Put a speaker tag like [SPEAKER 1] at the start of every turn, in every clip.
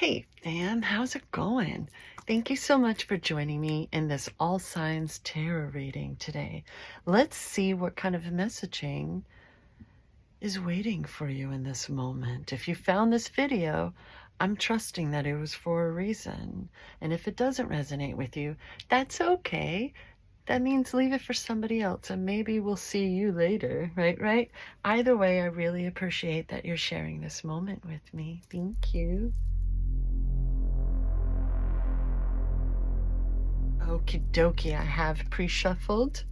[SPEAKER 1] Hey fam, how's it going? Thank you so much for joining me in this All Signs Tarot reading today. Let's see what kind of messaging is waiting for you in this moment. If you found this video, I'm trusting that it was for a reason. And if it doesn't resonate with you, that's okay. That means leave it for somebody else and maybe we'll see you later, right? Either way, I really appreciate that you're sharing this moment with me. Thank you. Okie dokie, I have pre-shuffled,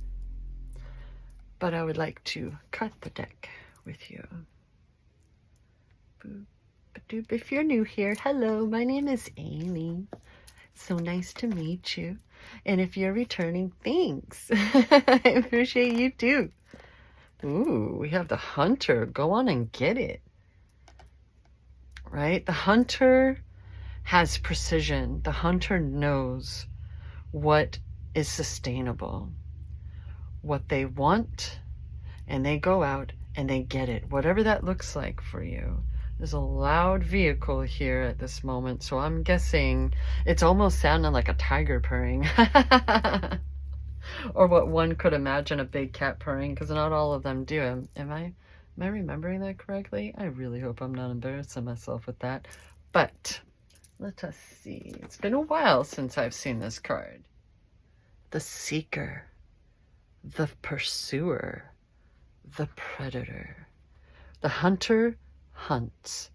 [SPEAKER 1] but I would like to cut the deck with you. Boop, ba-doop. If you're new here, hello, my name is Amy. So nice to meet you. And if you're returning, thanks. I appreciate you too. Ooh, we have the hunter. Go on and get it. Right? The hunter has precision. The hunter knows what is sustainable, what they want, and they go out and they get it, whatever that looks like for you. There's a loud vehicle here at this moment, so I'm guessing it's almost sounding like a tiger purring. Or what one could imagine a big cat purring, because not all of them do. Am I remembering that correctly? I really hope I'm not embarrassing myself with that. But let us see. It's been a while since I've seen this card. The seeker, the pursuer, the predator. The hunter hunts.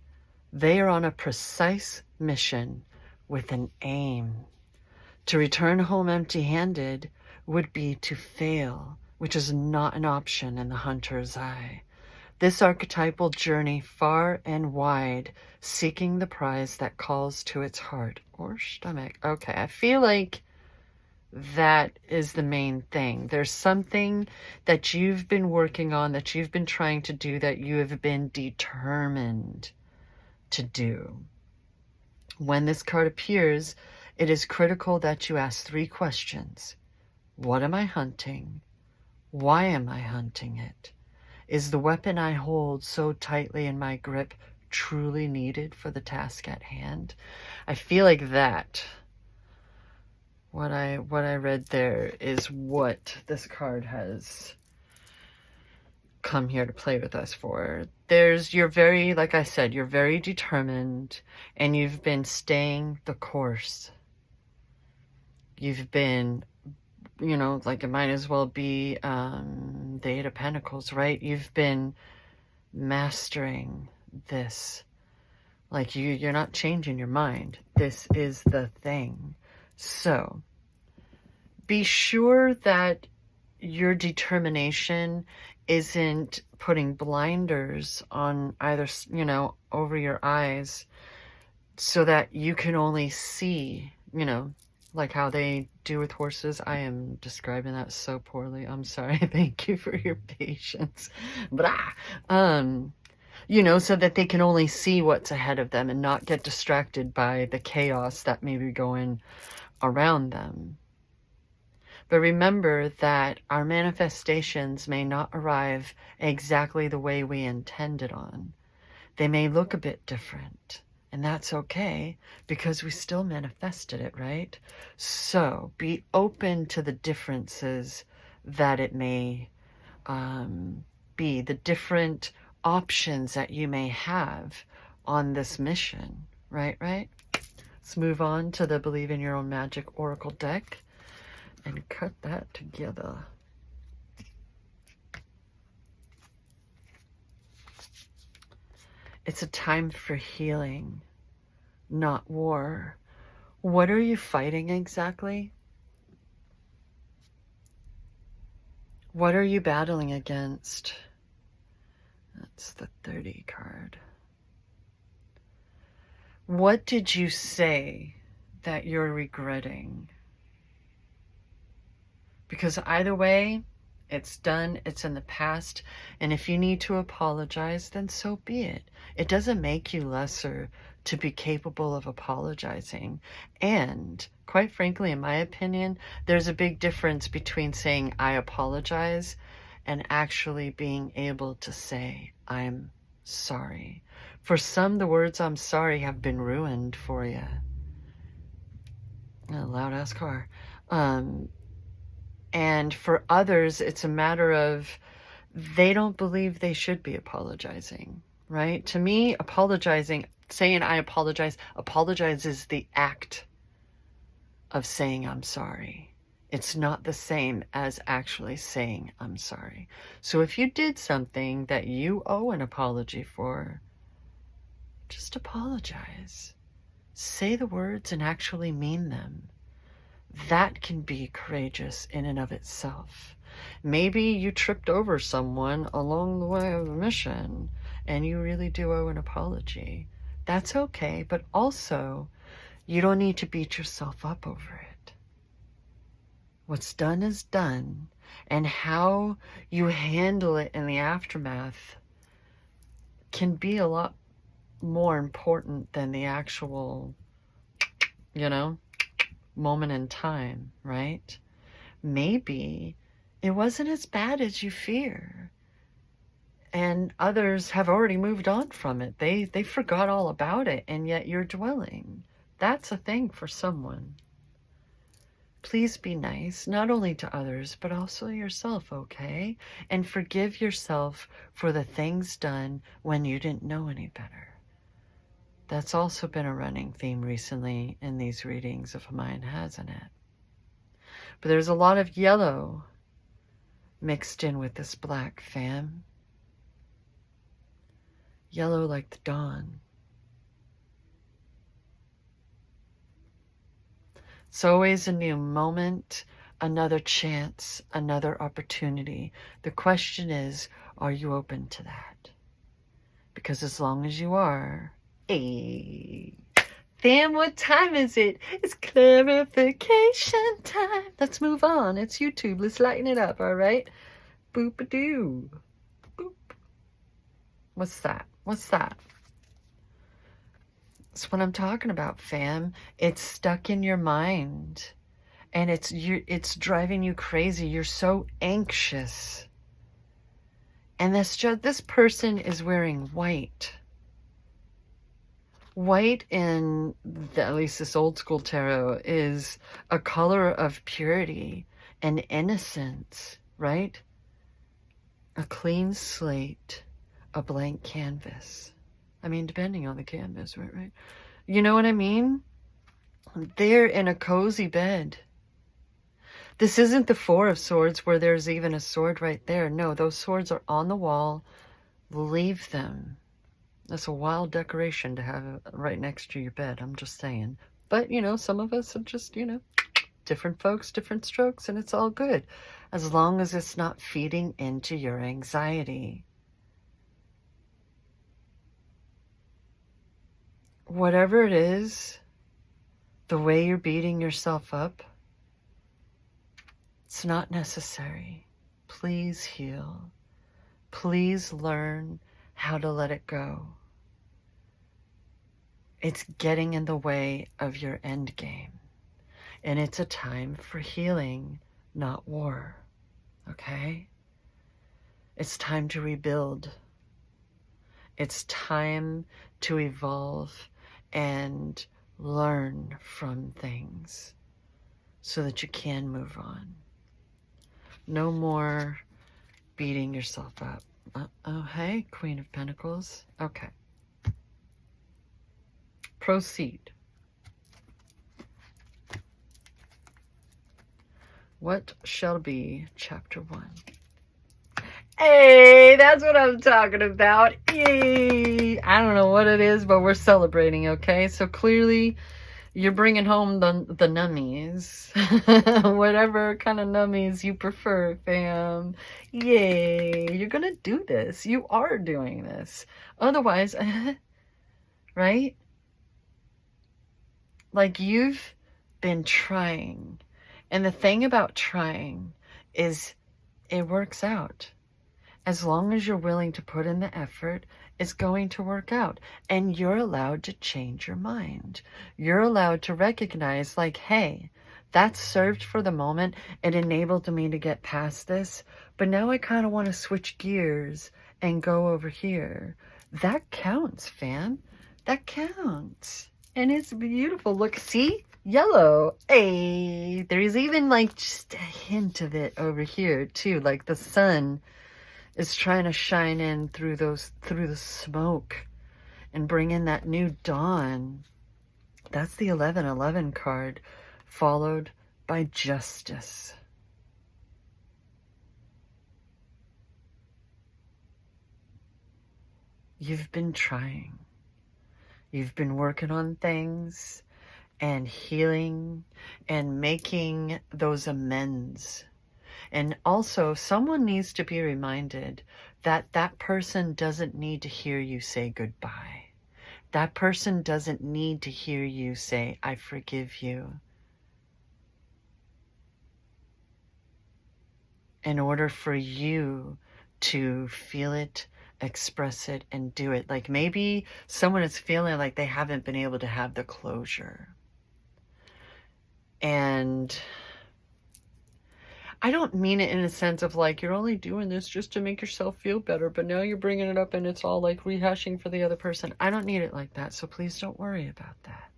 [SPEAKER 1] They are on a precise mission with an aim. To return home empty-handed would be to fail, which is not an option in the hunter's eye. This archetypal journey far and wide, seeking the prize that calls to its heart or stomach. Okay, I feel like that is the main thing. There's something that you've been working on, that you've been trying to do, that you have been determined to do. When this card appears, it is critical that you ask 3 questions. What am I hunting? Why am I hunting it? Is the weapon I hold so tightly in my grip truly needed for the task at hand? I feel like that, what I read there, is what this card has come here to play with us for. You're very, like I said, you're very determined, and you've been staying the course. You've been, like it might as well be the 8 of Pentacles, right? You've been mastering this. Like you're not changing your mind. This is the thing. So be sure that your determination isn't putting blinders on either, over your eyes, so that you can only see, like how they do with horses. I am describing that so poorly. I'm sorry. Thank you for your patience. Blah. So that they can only see what's ahead of them and not get distracted by the chaos that may be going around them. But remember that our manifestations may not arrive exactly the way we intended on. They may look a bit different. And that's okay, because we still manifested it, right? So be open to the differences that it may be, the different options that you may have on this mission, right? Let's move on to the Believe in Your Own Magic Oracle deck and cut that together. It's a time for healing, not war. What are you fighting exactly? What are you battling against? That's the 30 card. What did you say that you're regretting? Because either way, it's done, it's in the past, and if you need to apologize, then so be it. It doesn't make you lesser to be capable of apologizing. And quite frankly, in my opinion, there's a big difference between saying I apologize and actually being able to say I'm sorry. For some, the words I'm sorry have been ruined for you. A loud-ass car. And for others, it's a matter of they don't believe they should be apologizing, right? To me, apologizing, saying I apologize is the act of saying I'm sorry. It's not the same as actually saying I'm sorry. So if you did something that you owe an apology for, just apologize. Say the words and actually mean them. That can be courageous in and of itself. Maybe you tripped over someone along the way of the mission and you really do owe an apology. That's okay, but also you don't need to beat yourself up over it. What's done is done, and how you handle it in the aftermath can be a lot more important than the actual, moment in time, right? Maybe it wasn't as bad as you fear, and others have already moved on from it. They forgot all about it, and yet you're dwelling. That's a thing for someone. Please be nice, not only to others, but also yourself, okay? And forgive yourself for the things done when you didn't know any better. That's also been a running theme recently in these readings of mine, hasn't it? But there's a lot of yellow mixed in with this black, fam. Yellow like the dawn. It's always a new moment, another chance, another opportunity. The question is, are you open to that? Because as long as you are, hey, fam, what time is it? It's clarification time. Let's move on. It's YouTube. Let's lighten it up, all right? Boop-a-doo. Boop. What's that? What's that? That's what I'm talking about, fam. It's stuck in your mind, and it's driving you crazy. You're so anxious, and this person is wearing white. White in at least this old school tarot is a color of purity and innocence, right? A clean slate, a blank canvas. I mean, depending on the canvas, right? You know what I mean? They're in a cozy bed. This isn't the Four of Swords where there's even a sword right there. No, those swords are on the wall. Leave them. That's a wild decoration to have right next to your bed, I'm just saying. But, some of us are just, different folks, different strokes, and it's all good. As long as it's not feeding into your anxiety. Whatever it is, the way you're beating yourself up, it's not necessary. Please heal. Please learn how to let it go. It's getting in the way of your end game. And it's a time for healing, not war. Okay? It's time to rebuild. It's time to evolve and learn from things so that you can move on. No more beating yourself up. Oh, hey, Queen of Pentacles. Okay. Proceed. What shall be chapter 1? Hey, that's what I'm talking about. Yay! I don't know what it is, but we're celebrating, okay? So clearly, you're bringing home the nummies. Whatever kind of nummies you prefer, fam. Yay! You're gonna do this. You are doing this. Otherwise, right? Like, you've been trying. And the thing about trying is it works out. As long as you're willing to put in the effort, it's going to work out. And you're allowed to change your mind. You're allowed to recognize, like, hey, that served for the moment. It enabled me to get past this. But now I kind of want to switch gears and go over here. That counts, fam. That counts. And it's beautiful. Look, see? Yellow. Hey, there's even like just a hint of it over here too. Like the sun is trying to shine in through the smoke and bring in that new dawn. That's the 1111 card, followed by justice. You've been trying. You've been working on things and healing and making those amends. And also, someone needs to be reminded that that person doesn't need to hear you say goodbye. That person doesn't need to hear you say, I forgive you. In order for you to feel it, express it, and do it. Like maybe someone is feeling like they haven't been able to have the closure. And I don't mean it in a sense of like, you're only doing this just to make yourself feel better, but now you're bringing it up and it's all like rehashing for the other person. I don't need it like that, so please don't worry about that.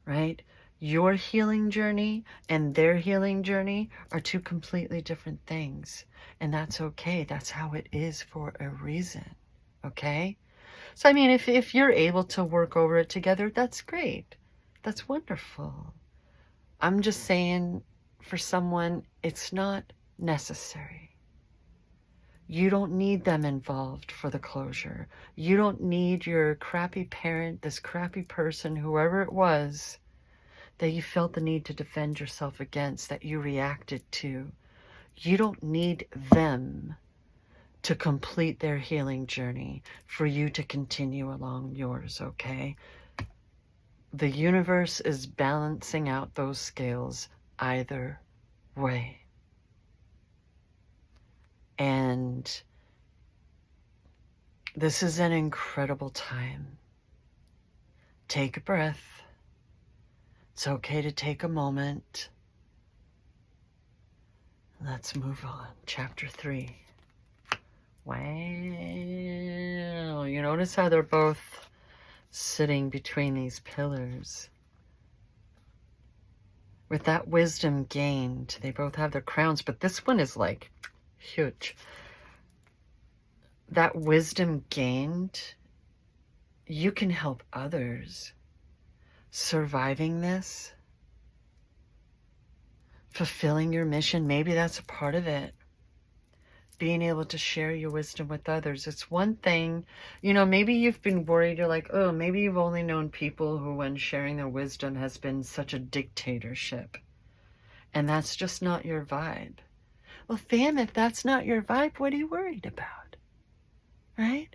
[SPEAKER 1] Right? Your healing journey and their healing journey are two completely different things. And that's okay. That's how it is for a reason. Okay? So, I mean, if you're able to work over it together, that's great. That's wonderful. I'm just saying, for someone, it's not necessary. You don't need them involved for the closure. You don't need your crappy parent, this crappy person, whoever it was, that you felt the need to defend yourself against, that you reacted to. You don't need them to complete their healing journey for you to continue along yours, okay? The universe is balancing out those scales either way. And this is an incredible time. Take a breath. It's okay to take a moment. Let's move on. Chapter 3. Wow. You notice how they're both sitting between these pillars. With that wisdom gained, they both have their crowns, but this one is like huge. That wisdom gained, you can help others surviving this, fulfilling your mission. Maybe that's a part of it. Being able to share your wisdom with others. It's one thing, you know, maybe you've been worried. You're like, oh, maybe you've only known people who, when sharing their wisdom, has been such a dictatorship. And that's just not your vibe. Well, fam, if that's not your vibe, what are you worried about? Right?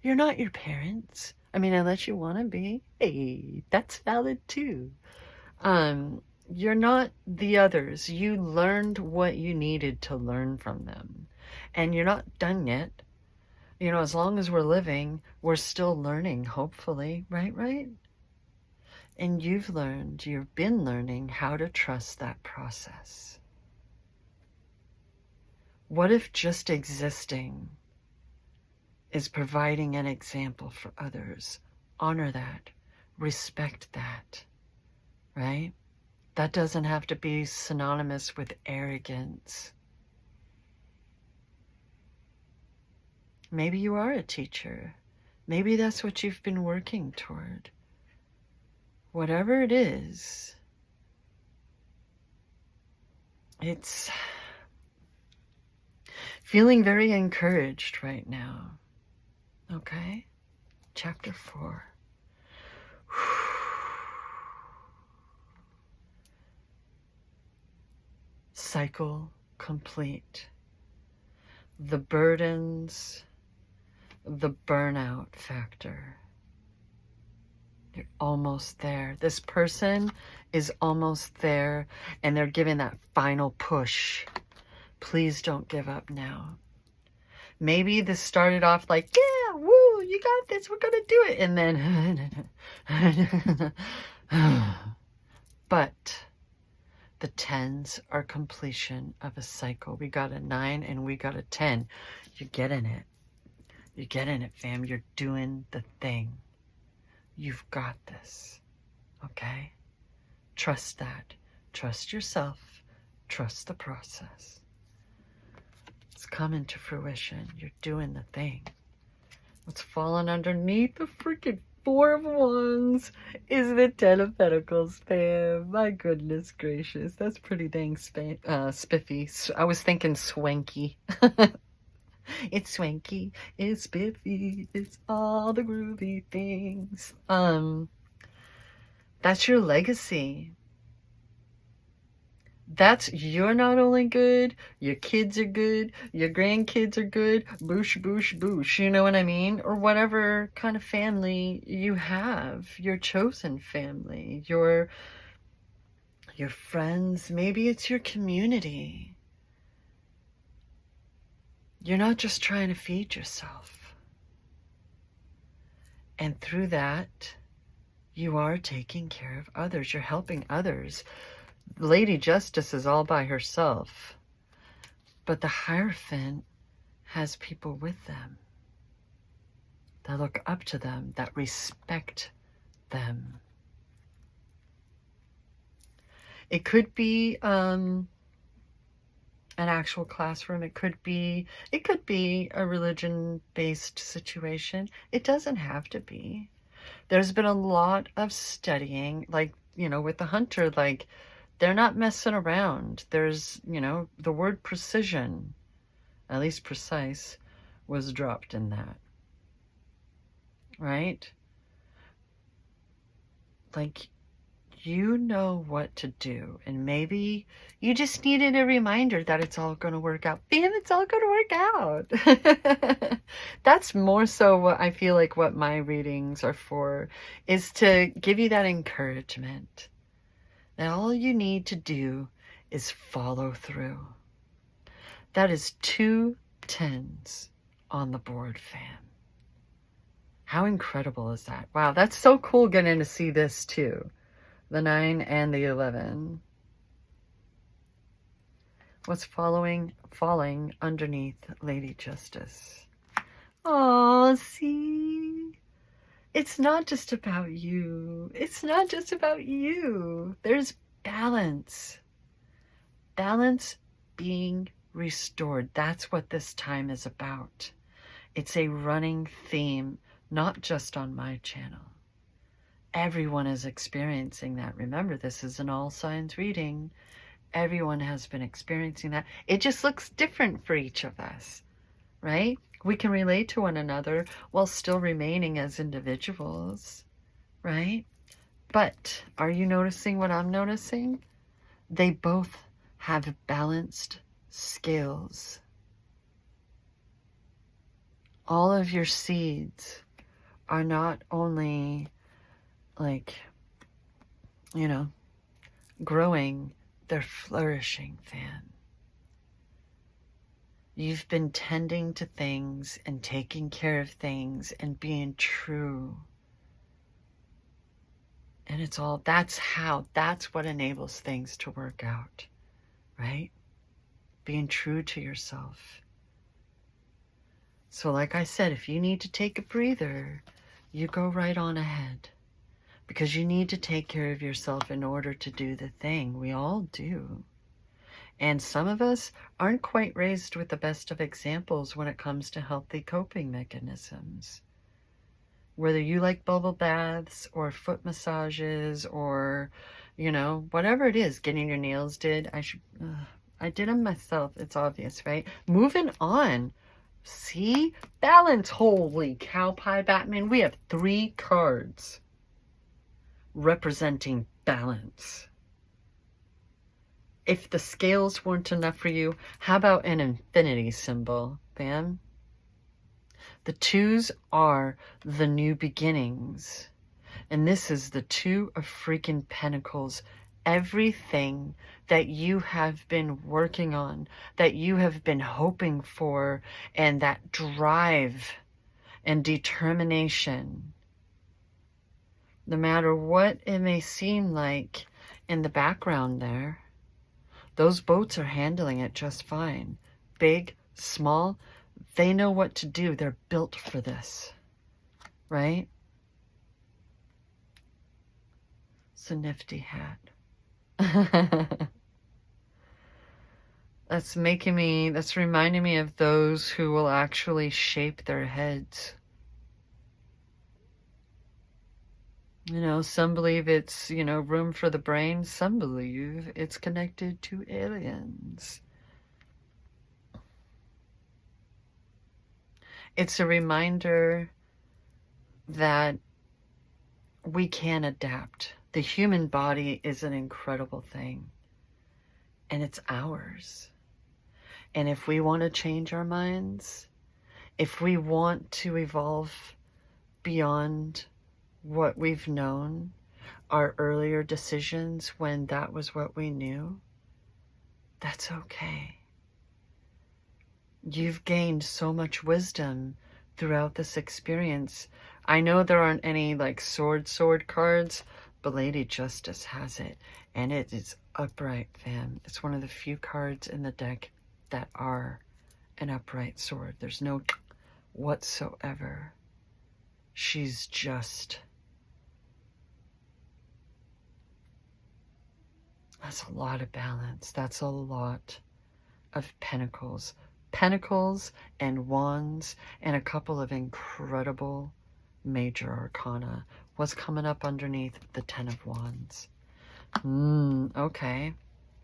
[SPEAKER 1] You're not your parents. I mean, unless you want to be. Hey, that's valid too. You're not the others. You learned what you needed to learn from them. And you're not done yet. You know, as long as we're living, we're still learning, hopefully. Right? And you've been learning how to trust that process. What if just existing is providing an example for others? Honor that. Respect that. Right? That doesn't have to be synonymous with arrogance. Maybe you are a teacher. Maybe that's what you've been working toward. Whatever it is, it's feeling very encouraged right now. Okay? Chapter 4. Cycle complete. The burdens, the burnout factor. You're almost there. This person is almost there, and they're giving that final push. Please don't give up now. Maybe this started off like, yeah, woo, you got this, we're gonna do it. And then, but the 10s are completion of a cycle. We got a 9 and we got a 10. You're getting it. You're getting it, fam. You're doing the thing. You've got this. Okay? Trust that. Trust yourself. Trust the process. It's coming to fruition. You're doing the thing. What's falling underneath the freaking Four of Wands is the Ten of Pentacles, fam. My goodness gracious. That's pretty dang spiffy. I was thinking swanky. It's swanky, it's spiffy, it's all the groovy things. That's your legacy. You're not only good, your kids are good, your grandkids are good, boosh, boosh, boosh, you know what I mean? Or whatever kind of family you have, your chosen family, your friends, maybe it's your community. You're not just trying to feed yourself. And through that, you are taking care of others. You're helping others. Lady Justice is all by herself, but the Hierophant has people with them that look up to them, that respect them. It could be an actual classroom. It could be a religion-based situation. It doesn't have to be. There's been a lot of studying, like, with the Hunter, like, they're not messing around. There's, the word precision, at least precise, was dropped in that. Right? Like, you know what to do. And maybe you just needed a reminder that it's all going to work out. Bam, it's all going to work out. That's more so what I feel like what my readings are for, is to give you that encouragement. And all you need to do is follow through. That is 2 10s on the board, fam. How incredible is that? Wow, that's so cool getting to see this too. The 9 and the 11. What's falling underneath Lady Justice? Oh, see? It's not just about you. It's not just about you. There's balance. Balance being restored. That's what this time is about. It's a running theme, not just on my channel. Everyone is experiencing that. Remember, this is an all signs reading. Everyone has been experiencing that. It just looks different for each of us, right? We can relate to one another while still remaining as individuals, right? But are you noticing what I'm noticing? They both have balanced scales. All of your seeds are not only like, growing, they're flourishing, fam. You've been tending to things and taking care of things and being true. And that's what enables things to work out, right? Being true to yourself. So like I said, if you need to take a breather, you go right on ahead. Because you need to take care of yourself in order to do the thing. We all do. And some of us aren't quite raised with the best of examples when it comes to healthy coping mechanisms. Whether you like bubble baths or foot massages or, whatever it is, getting your nails did. I did them myself. It's obvious, right? Moving on. See? Balance. Holy cow pie, Batman. We have 3 cards representing balance. If the scales weren't enough for you, how about an infinity symbol, fam? The 2s are the new beginnings. And this is the 2 of freaking Pentacles. Everything that you have been working on, that you have been hoping for, and that drive and determination, no matter what it may seem like in the background there, those boats are handling it just fine. Big, small, They know what to do. They're built for this, right? It's a nifty hat. That's reminding me of those who will actually shape their heads. You know, some believe it's, you know, room for the brain. Some believe it's connected to aliens. It's a reminder that we can adapt. The human body is an incredible thing, and it's ours. And if we want to change our minds, if we want to evolve beyond what we've known, our earlier decisions when that was what we knew, that's okay. You've gained so much wisdom throughout this experience. I know there aren't any like sword cards, but Lady Justice has it, and it is upright, fam. It's one of the few cards in the deck that are an upright sword. There's no whatsoever. She's just... That's a lot of balance. That's a lot of pentacles. Pentacles and wands and a couple of incredible major arcana. What's coming up underneath the 10 of Wands? Okay.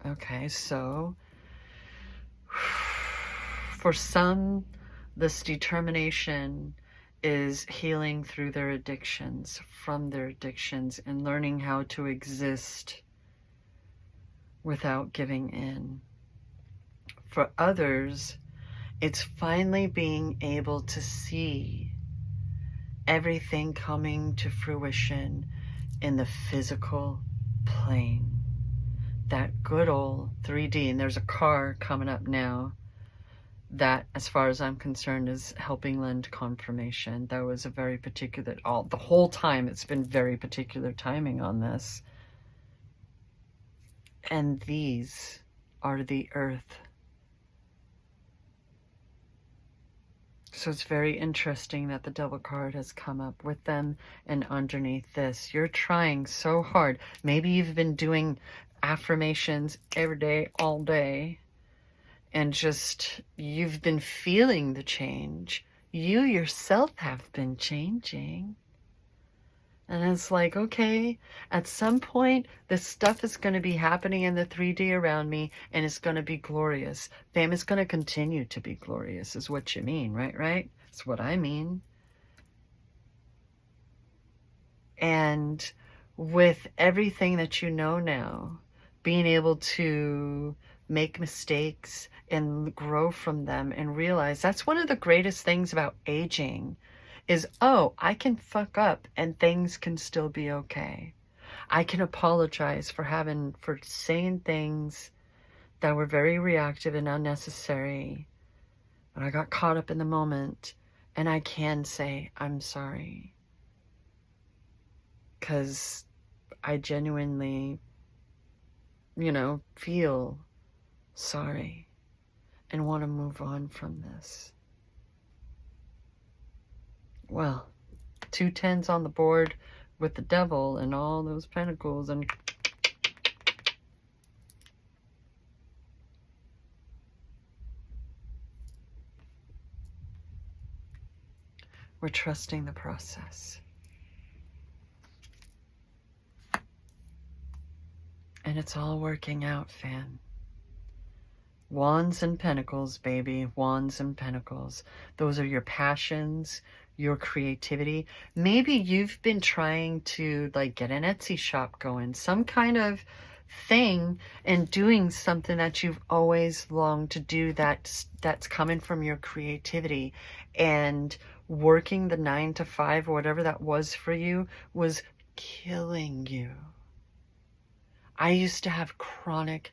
[SPEAKER 1] Okay, so for some, this determination is healing through their addictions, from their addictions, and learning how to exist without giving in. For others, it's finally being able to see everything coming to fruition in the physical plane. That good old 3D. And there's a car coming up now that, as far as I'm concerned, is helping lend confirmation. That was a very particular, the whole time it's been very particular timing on this. And these are the earth. So it's very interesting that the Devil card has come up with them, and underneath this, you're trying so hard. Maybe you've been doing affirmations every day, all day, and just, you've been feeling the change. You yourself have been changing. And it's like, okay, at some point, this stuff is going to be happening in the 3D around me, and it's going to be glorious. Fam, it's going to continue to be glorious, is what you mean, right? Right? That's what I mean. And with everything that you know now, being able to make mistakes and grow from them and realize that's one of the greatest things about aging. Is, oh, I can fuck up and things can still be okay. I can apologize for saying things that were very reactive and unnecessary, but I got caught up in the moment, and I can say, I'm sorry. Because I genuinely, you know, feel sorry and want to move on from this. Well, 2 10s on the board with the Devil and all those pentacles, and we're trusting the process. And it's all working out, fam. Wands and Pentacles, baby. Wands and Pentacles. Those are your passions, your creativity. Maybe you've been trying to like get an Etsy shop going, some kind of thing, and doing something that you've always longed to do, that's coming from your creativity, and working the 9 to 5 or whatever that was for you was killing you. I used to have chronic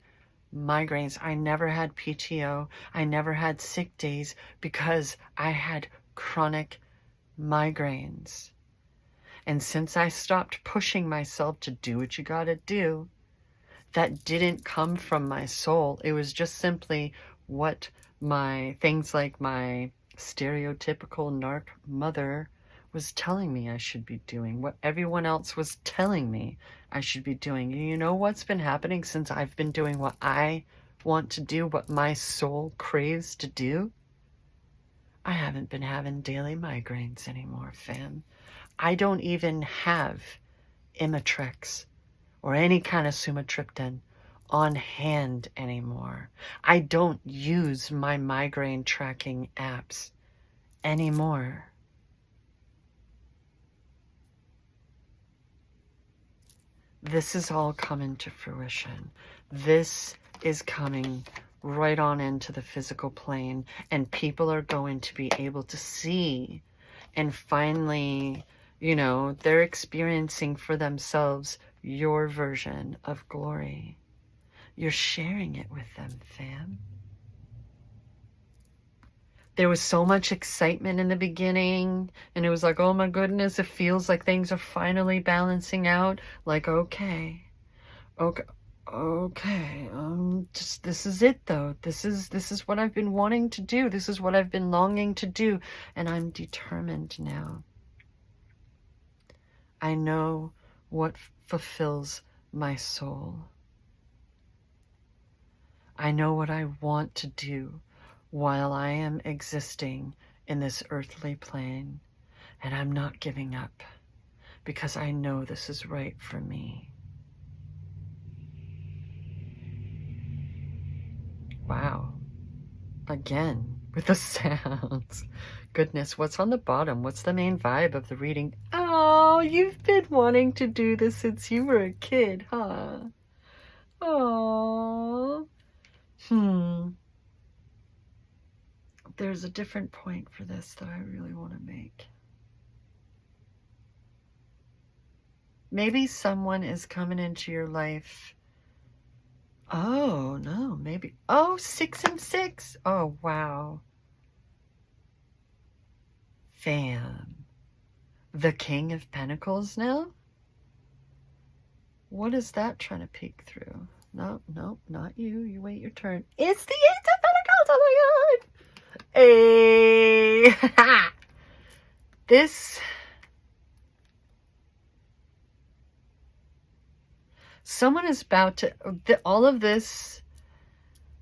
[SPEAKER 1] migraines. I never had PTO. I never had sick days because I had chronic migraines. And since I stopped pushing myself to do what you gotta do, that didn't come from my soul. It was just simply what my things like my stereotypical narc mother was telling me I should be doing, what everyone else was telling me I should be doing. And you know what's been happening since I've been doing what I want to do, what my soul craves to do? I haven't been having daily migraines anymore, fam. I don't even have Imitrex or any kind of sumatriptan on hand anymore. I don't use my migraine tracking apps anymore. This is all coming to fruition. This is coming right on into the physical plane, and people are going to be able to see and finally, you know, they're experiencing for themselves your version of glory. You're sharing it with them, fam. There was so much excitement in the beginning, and it was like, oh my goodness, it feels like things are finally balancing out. Like, okay, just this is it though. This is what I've been wanting to do. This is what I've been longing to do, and I'm determined now. I know what fulfills my soul. I know what I want to do while I am existing in this earthly plane, and I'm not giving up because I know this is right for me. Wow. Again, with the sounds. Goodness, what's on the bottom? What's the main vibe of the reading? Oh, you've been wanting to do this since you were a kid, huh? Oh. There's a different point for this that I really want to make. Maybe someone is coming into your life. Oh, no, maybe. Oh, 6 and 6. Oh, wow. Fam. The King of Pentacles now? What is that trying to peek through? No, not you. You wait your turn. It's the 8 of Pentacles. Oh my God. Hey. This. Someone is about to, all of this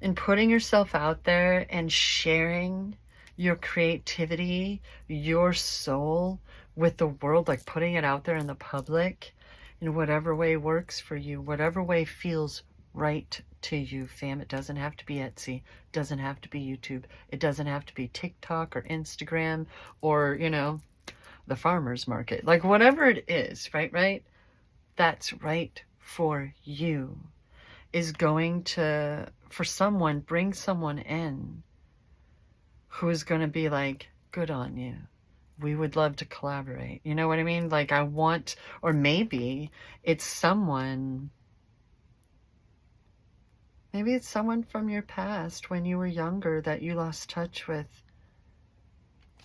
[SPEAKER 1] and putting yourself out there and sharing your creativity, your soul with the world, like putting it out there in the public in whatever way works for you, whatever way feels right to you, fam. It doesn't have to be Etsy, it doesn't have to be YouTube, it doesn't have to be TikTok or Instagram or, you know, the farmer's market, like whatever it is, right? That's right for you is going to, for someone, bring someone in who is going to be like, good on you. We would love to collaborate. You know what I mean? Like I want, or maybe it's someone, maybe it's someone from your past when you were younger that you lost touch with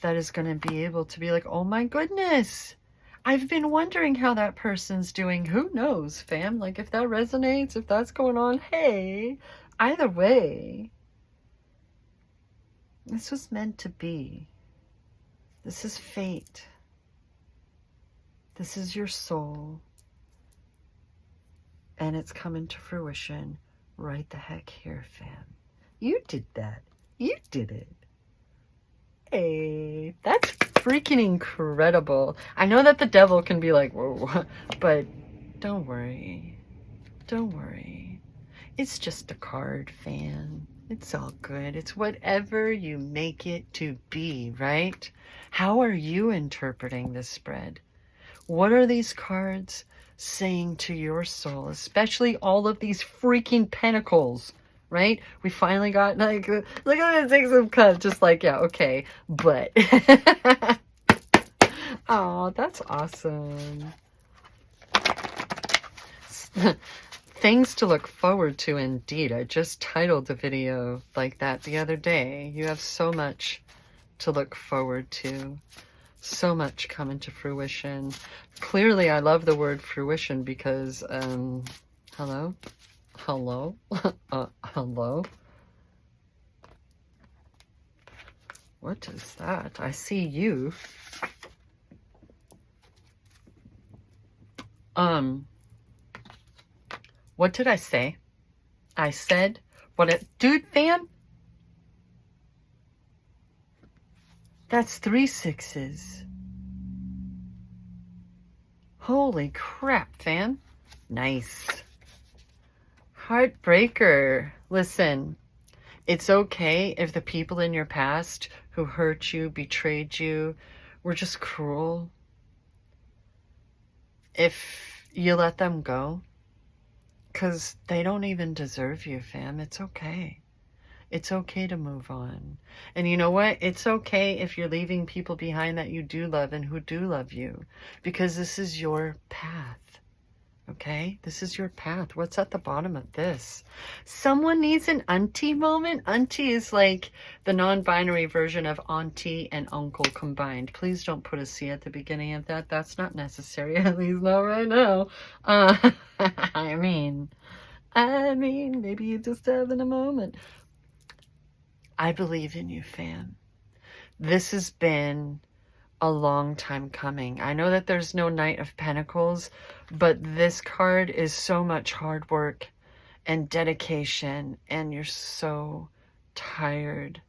[SPEAKER 1] that is going to be able to be like, oh my goodness, I've been wondering how that person's doing. Who knows, fam? Like if that resonates, if that's going on, hey, either way, this was meant to be. This is fate. This is your soul. And it's coming to fruition right the heck here, fam. You did that. You did it. Hey, that's freaking incredible. I know that the devil can be like, whoa, but don't worry. Don't worry. It's just a card, fam. It's all good. It's whatever you make it to be, right? How are you interpreting this spread? What are these cards saying to your soul? Especially all of these freaking pentacles, right? We finally got, like, look at the 6 of Cups, just like, yeah, okay, but. Oh, that's awesome. Things to look forward to indeed. I just titled the video like that the other day. You have so much to look forward to. So much coming to fruition. Clearly, I love the word fruition because, hello? Hello? Hello? What is that? I see you. What did I say? I said what it... Dude, fam? That's 3 6s. Holy crap, fam. Nice. Heartbreaker. Listen, it's okay if the people in your past who hurt you, betrayed you, were just cruel. If you let them go, because they don't even deserve you, fam. It's okay. It's okay to move on. And you know what? It's okay if you're leaving people behind that you do love and who do love you, because this is your path. Okay? This is your path. What's at the bottom of this? Someone needs an auntie moment. Auntie is like the non-binary version of auntie and uncle combined. Please don't put a C at the beginning of that. That's not necessary, at least not right now. I mean, maybe you're just having a moment. I believe in you, fam. This has been a long time coming. I know that there's no Knight of Pentacles, but this card is so much hard work and dedication, and you're so tired.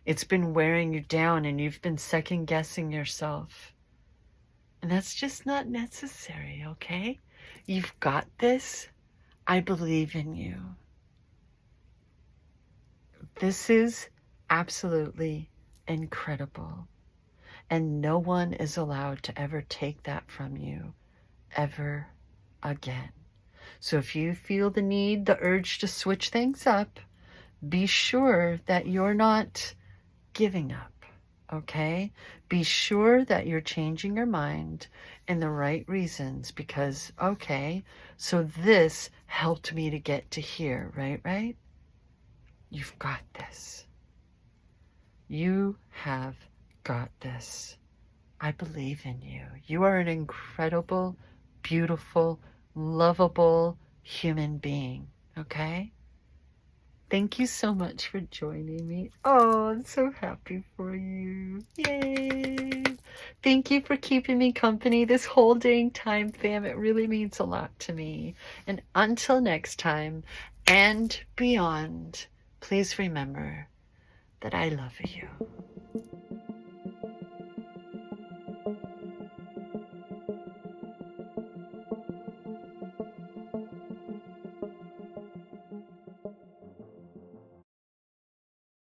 [SPEAKER 1] It's been wearing you down, and you've been second guessing yourself. And that's just not necessary, okay? You've got this. I believe in you. This is absolutely incredible. And no one is allowed to ever take that from you ever again. So if you feel the need, the urge to switch things up, be sure that you're not giving up, okay? Be sure that you're changing your mind in the right reasons, because, okay, so this helped me to get to here, right? You've got this. You have got this. I believe in you. You are an incredible, beautiful, lovable human being, okay? Thank you so much for joining me. Oh, I'm so happy for you. Yay! Thank you for keeping me company this whole dang time, fam. It really means a lot to me. And until next time and beyond, please remember that I love you.